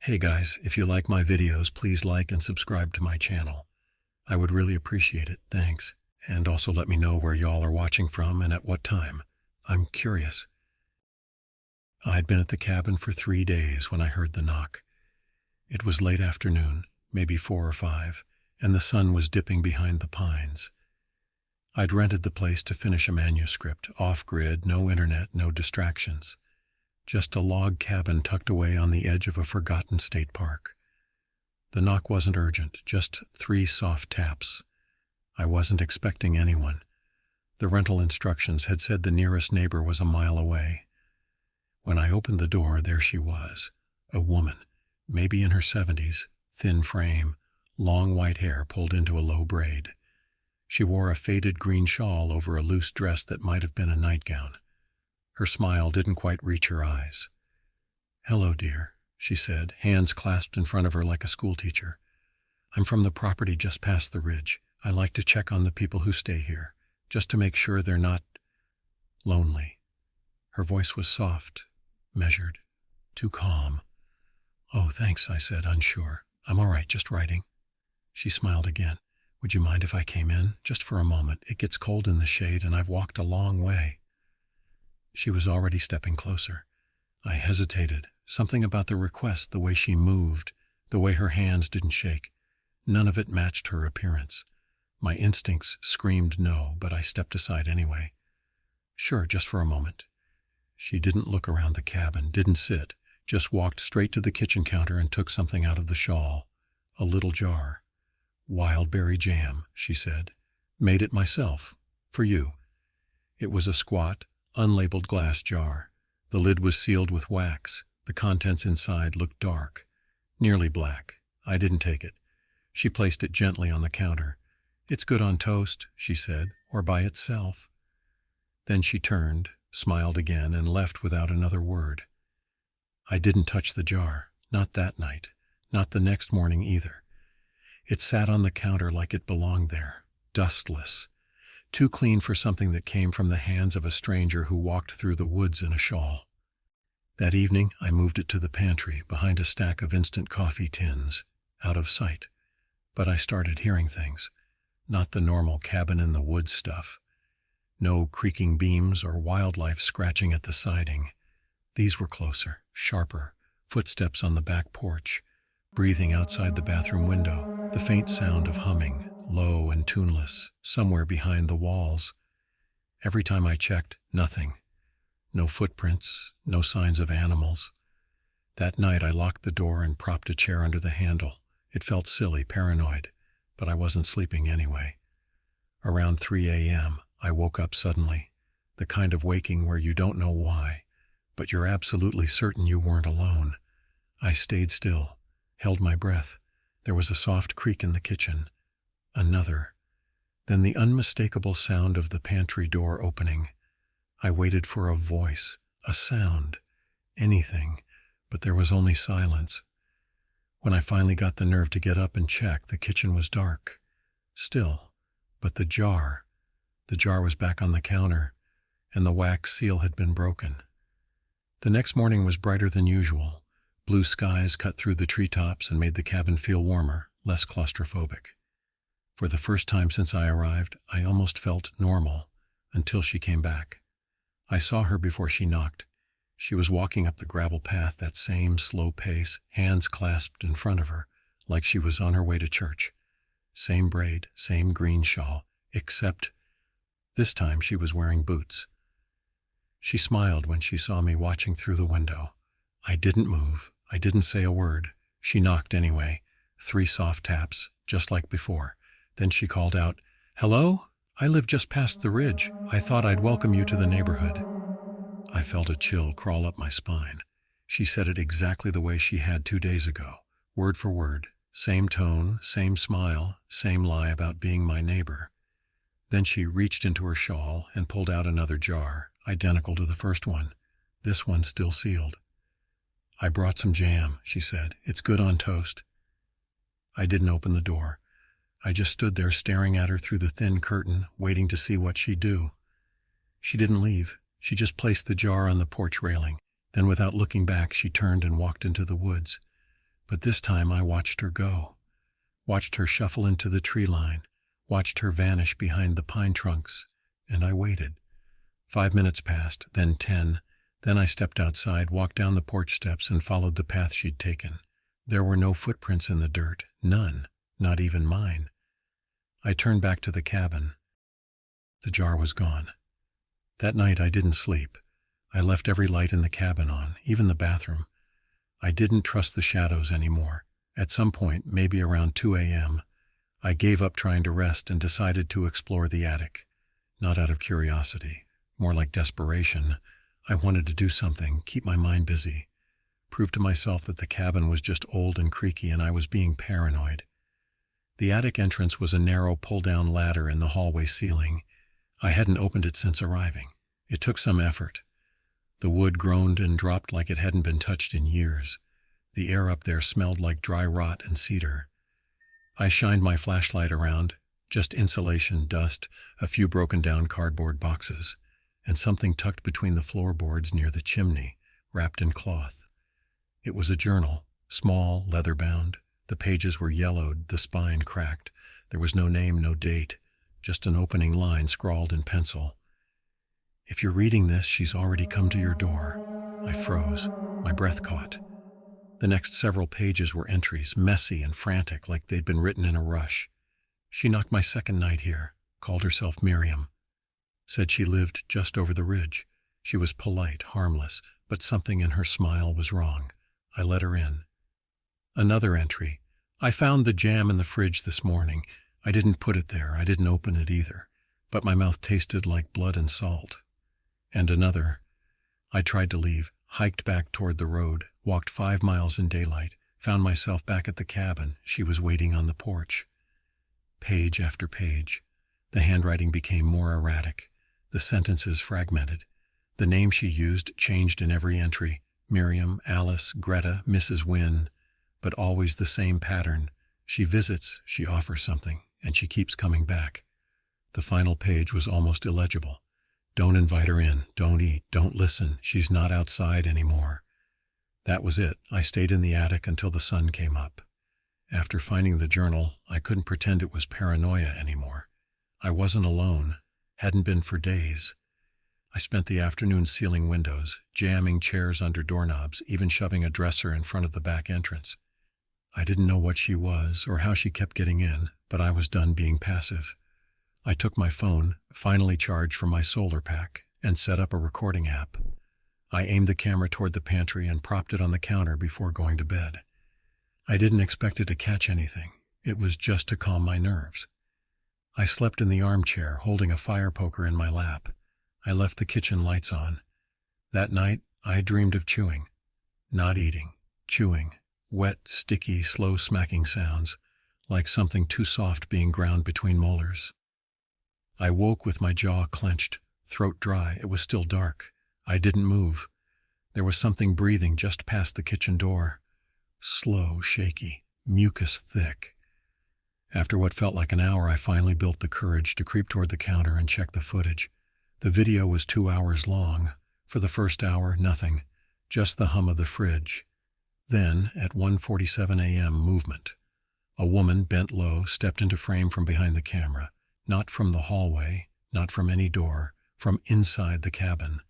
Hey guys, if you like my videos, please like and subscribe to my channel. I would really appreciate it, thanks. And also let me know where y'all are watching from and at what time. I'm curious. I'd been at the cabin for 3 days when I heard the knock. It was late afternoon, maybe 4 or 5, and the sun was dipping behind the pines. I'd rented the place to finish a manuscript, off-grid, no internet, no distractions. Just a log cabin tucked away on the edge of a forgotten state park. The knock wasn't urgent, just 3 soft taps. I wasn't expecting anyone. The rental instructions had said the nearest neighbor was a mile away. When I opened the door, there she was, a woman, maybe in her 70s, thin frame, long white hair pulled into a low braid. She wore a faded green shawl over a loose dress that might have been a nightgown. Her smile didn't quite reach her eyes. "Hello, dear," she said, hands clasped in front of her like a schoolteacher. "I'm from the property just past the ridge. I like to check on the people who stay here, just to make sure they're not lonely." Her voice was soft, measured, too calm. "Oh, thanks," I said, unsure. "I'm all right, just writing." She smiled again. "Would you mind if I came in, just for a moment? It gets cold in the shade and I've walked a long way." She was already stepping closer. I hesitated. Something about the request, the way she moved, the way her hands didn't shake. None of it matched her appearance. My instincts screamed no, but I stepped aside anyway. "Sure, just for a moment." She didn't look around the cabin, didn't sit, just walked straight to the kitchen counter and took something out of the shawl. A little jar. "Wild berry jam," she said. "Made it myself. For you." It was a squat, unlabeled glass jar. The lid was sealed with wax. The contents inside looked dark, nearly black. I didn't take it. She placed it gently on the counter. "It's good on toast," she said, "or by itself." Then she turned, smiled again, and left without another word. I didn't touch the jar, not that night, not the next morning either. It sat on the counter like it belonged there, dustless, too clean for something that came from the hands of a stranger who walked through the woods in a shawl. That evening, I moved it to the pantry, behind a stack of instant coffee tins, out of sight. But I started hearing things, not the normal cabin-in-the-woods stuff. No creaking beams or wildlife scratching at the siding. These were closer, sharper, footsteps on the back porch, breathing outside the bathroom window, the faint sound of humming, low and tuneless, somewhere behind the walls. Every time I checked, nothing. No footprints, no signs of animals. That night I locked the door and propped a chair under the handle. It felt silly, paranoid, but I wasn't sleeping anyway. Around 3 a.m., I woke up suddenly, the kind of waking where you don't know why, but you're absolutely certain you weren't alone. I stayed still, held my breath. There was a soft creak in the kitchen. Another. Then the unmistakable sound of the pantry door opening. I waited for a voice, a sound, anything, but there was only silence. When I finally got the nerve to get up and check, the kitchen was dark. Still, but the jar was back on the counter, and the wax seal had been broken. The next morning was brighter than usual. Blue skies cut through the treetops and made the cabin feel warmer, less claustrophobic. For the first time since I arrived, I almost felt normal, until she came back. I saw her before she knocked. She was walking up the gravel path, that same slow pace, hands clasped in front of her, like she was on her way to church. Same braid, same green shawl, except this time she was wearing boots. She smiled when she saw me watching through the window. I didn't move. I didn't say a word. She knocked anyway. 3 soft taps, just like before. Then she called out, "Hello? I live just past the ridge. I thought I'd welcome you to the neighborhood." I felt a chill crawl up my spine. She said it exactly the way she had 2 days ago, word for word. Same tone, same smile, same lie about being my neighbor. Then she reached into her shawl and pulled out another jar, identical to the first one. This one still sealed. "I brought some jam," she said. "It's good on toast." I didn't open the door. I just stood there staring at her through the thin curtain, waiting to see what she'd do. She didn't leave. She just placed the jar on the porch railing. Then without looking back, she turned and walked into the woods. But this time I watched her go, watched her shuffle into the tree line, watched her vanish behind the pine trunks, and I waited. 5 minutes passed, then 10. Then I stepped outside, walked down the porch steps, and followed the path she'd taken. There were no footprints in the dirt, none, not even mine. I turned back to the cabin. The jar was gone. That night I didn't sleep. I left every light in the cabin on, even the bathroom. I didn't trust the shadows anymore. At some point, maybe around 2 a.m., I gave up trying to rest and decided to explore the attic. Not out of curiosity, more like desperation. I wanted to do something, keep my mind busy, prove to myself that the cabin was just old and creaky and I was being paranoid. The attic entrance was a narrow pull-down ladder in the hallway ceiling. I hadn't opened it since arriving. It took some effort. The wood groaned and dropped like it hadn't been touched in years. The air up there smelled like dry rot and cedar. I shined my flashlight around, just insulation, dust, a few broken-down cardboard boxes, and something tucked between the floorboards near the chimney, wrapped in cloth. It was a journal, small, leather-bound. The pages were yellowed, the spine cracked. There was no name, no date, just an opening line scrawled in pencil. "If you're reading this, she's already come to your door." I froze. My breath caught. The next several pages were entries, messy and frantic, like they'd been written in a rush. "She knocked my second night here, called herself Miriam. Said she lived just over the ridge. She was polite, harmless, but something in her smile was wrong. I let her in." Another entry. "I found the jam in the fridge this morning. I didn't put it there. I didn't open it either. But my mouth tasted like blood and salt." And another. "I tried to leave, hiked back toward the road, walked 5 miles in daylight, found myself back at the cabin. She was waiting on the porch." Page after page. The handwriting became more erratic. The sentences fragmented. The name she used changed in every entry. Miriam, Alice, Greta, Mrs. Wynne. But always the same pattern. She visits, she offers something, and she keeps coming back. The final page was almost illegible. "Don't invite her in, don't eat, don't listen, she's not outside anymore." That was it. I stayed in the attic until the sun came up. After finding the journal, I couldn't pretend it was paranoia anymore. I wasn't alone, hadn't been for days. I spent the afternoon sealing windows, jamming chairs under doorknobs, even shoving a dresser in front of the back entrance. I didn't know what she was or how she kept getting in, but I was done being passive. I took my phone, finally charged from my solar pack, and set up a recording app. I aimed the camera toward the pantry and propped it on the counter before going to bed. I didn't expect it to catch anything. It was just to calm my nerves. I slept in the armchair, holding a fire poker in my lap. I left the kitchen lights on. That night, I dreamed of chewing. Not eating, chewing. Wet, sticky, slow smacking sounds, like something too soft being ground between molars. I woke with my jaw clenched, throat dry. It was still dark. I didn't move. There was something breathing just past the kitchen door. Slow, shaky, mucus thick. After what felt like an hour, I finally built the courage to creep toward the counter and check the footage. The video was 2 hours long. For the first hour, nothing, just the hum of the fridge. Then, at 1:47 a.m., movement. A woman, bent low, stepped into frame from behind the camera. Not from the hallway, not from any door, from inside the cabin.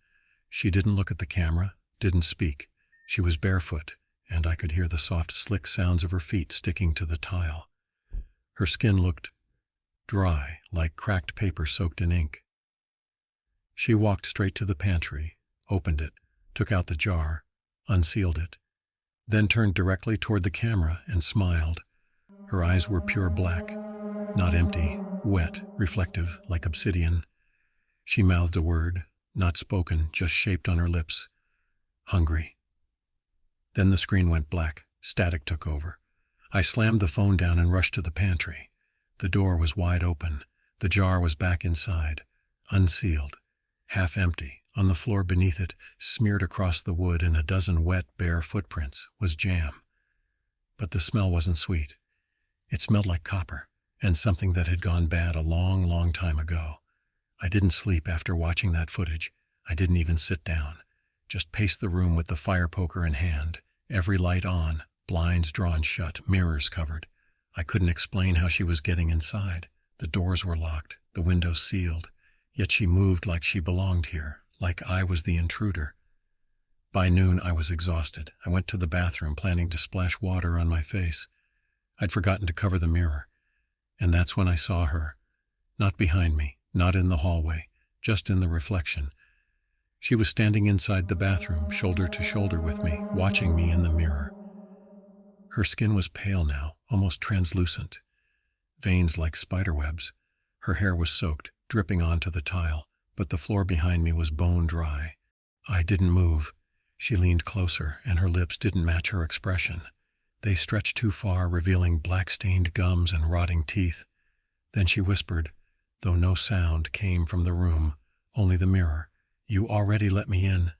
She didn't look at the camera, didn't speak. She was barefoot, and I could hear the soft, slick sounds of her feet sticking to the tile. Her skin looked dry, like cracked paper soaked in ink. She walked straight to the pantry, opened it, took out the jar, unsealed it, then turned directly toward the camera and smiled. Her eyes were pure black, not empty, wet, reflective, like obsidian. She mouthed a word, not spoken, just shaped on her lips. Hungry. Then the screen went black. Static took over. I slammed the phone down and rushed to the pantry. The door was wide open. The jar was back inside, unsealed, half empty. On the floor beneath it, smeared across the wood in a dozen wet, bare footprints, was jam. But the smell wasn't sweet. It smelled like copper, and something that had gone bad a long, long time ago. I didn't sleep after watching that footage. I didn't even sit down. Just paced the room with the fire poker in hand, every light on, Blinds drawn shut, mirrors covered. I couldn't explain how she was getting inside. The doors were locked, the windows sealed, yet she moved like she belonged here, like I was the intruder. By noon, I was exhausted. I went to the bathroom, planning to splash water on my face. I'd forgotten to cover the mirror, and that's when I saw her. Not behind me, not in the hallway, just in the reflection. She was standing inside the bathroom, shoulder to shoulder with me, watching me in the mirror. Her skin was pale now, almost translucent. Veins like spiderwebs. Her hair was soaked, dripping onto the tile, but the floor behind me was bone dry. I didn't move. She leaned closer, and her lips didn't match her expression. They stretched too far, revealing black-stained gums and rotting teeth. Then she whispered, though no sound came from the room, only the mirror. "You already let me in."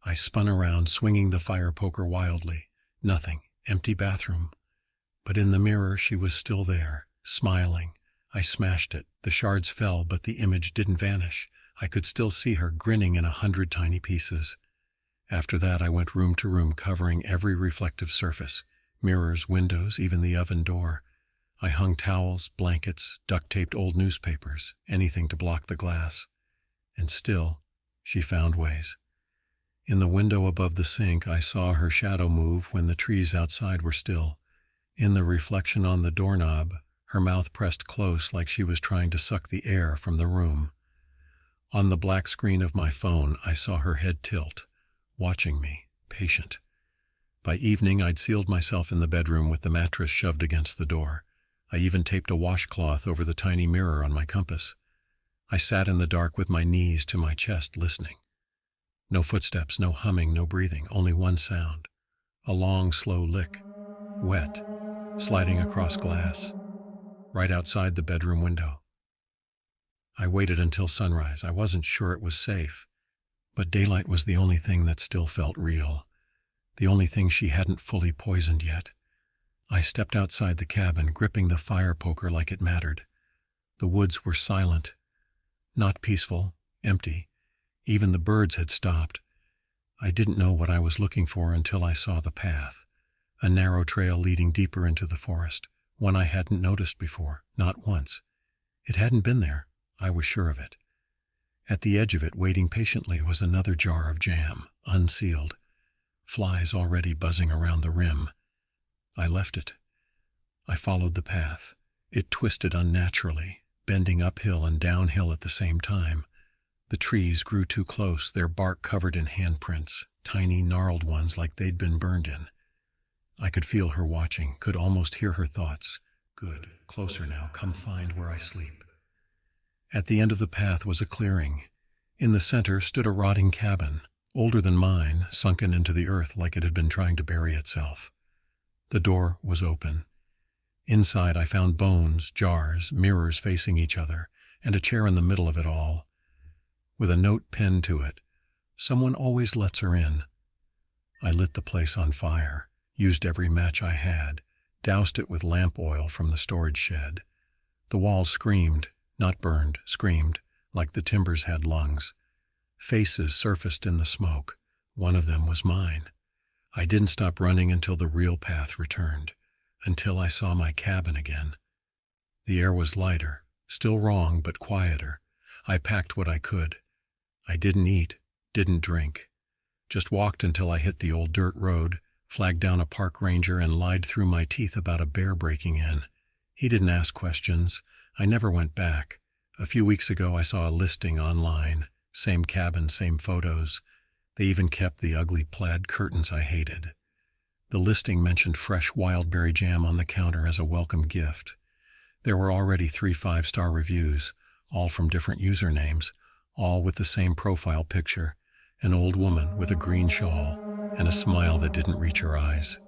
I spun around, swinging the fire poker wildly. Nothing. Empty bathroom. But in the mirror she was still there, smiling. I smashed it. The shards fell, but the image didn't vanish. I could still see her, grinning in 100 tiny pieces. After that, I went room to room, covering every reflective surface. Mirrors, windows, even the oven door. I hung towels, blankets, duct-taped old newspapers, anything to block the glass. And still, she found ways. In the window above the sink, I saw her shadow move when the trees outside were still. In the reflection on the doorknob, her mouth pressed close like she was trying to suck the air from the room. On the black screen of my phone, I saw her head tilt, watching me, patient. By evening, I'd sealed myself in the bedroom with the mattress shoved against the door. I even taped a washcloth over the tiny mirror on my compass. I sat in the dark with my knees to my chest, listening. No footsteps, no humming, no breathing, only one sound. A long, slow lick. Wet, sliding across glass, right outside the bedroom window. I waited until sunrise. I wasn't sure it was safe, but daylight was the only thing that still felt real. The only thing she hadn't fully poisoned yet. I stepped outside the cabin, gripping the fire poker like it mattered. The woods were silent, not peaceful, empty. Even the birds had stopped. I didn't know what I was looking for until I saw the path. A narrow trail leading deeper into the forest, one I hadn't noticed before, not once. It hadn't been there, I was sure of it. At the edge of it, waiting patiently, was another jar of jam, unsealed. Flies already buzzing around the rim. I left it. I followed the path. It twisted unnaturally, bending uphill and downhill at the same time. The trees grew too close, their bark covered in handprints, tiny gnarled ones like they'd been burned in. I could feel her watching, could almost hear her thoughts. "Good, closer now, come find where I sleep." At the end of the path was a clearing. In the center stood a rotting cabin, older than mine, sunken into the earth like it had been trying to bury itself. The door was open. Inside I found bones, jars, mirrors facing each other, and a chair in the middle of it all. With a note pinned to it, "Someone always lets her in." I lit the place on fire, used every match I had, doused it with lamp oil from the storage shed. The walls screamed, not burned, screamed, like the timbers had lungs. Faces surfaced in the smoke. One of them was mine. I didn't stop running until the real path returned, until I saw my cabin again. The air was lighter, still wrong, but quieter. I packed what I could. I didn't eat, didn't drink. Just walked until I hit the old dirt road, flagged down a park ranger, and lied through my teeth about a bear breaking in. He didn't ask questions. I never went back. A few weeks ago I saw a listing online. Same cabin, same photos. They even kept the ugly plaid curtains I hated. The listing mentioned fresh wildberry jam on the counter as a welcome gift. There were already 3 5-star reviews, all from different usernames, all with the same profile picture, an old woman with a green shawl and a smile that didn't reach her eyes.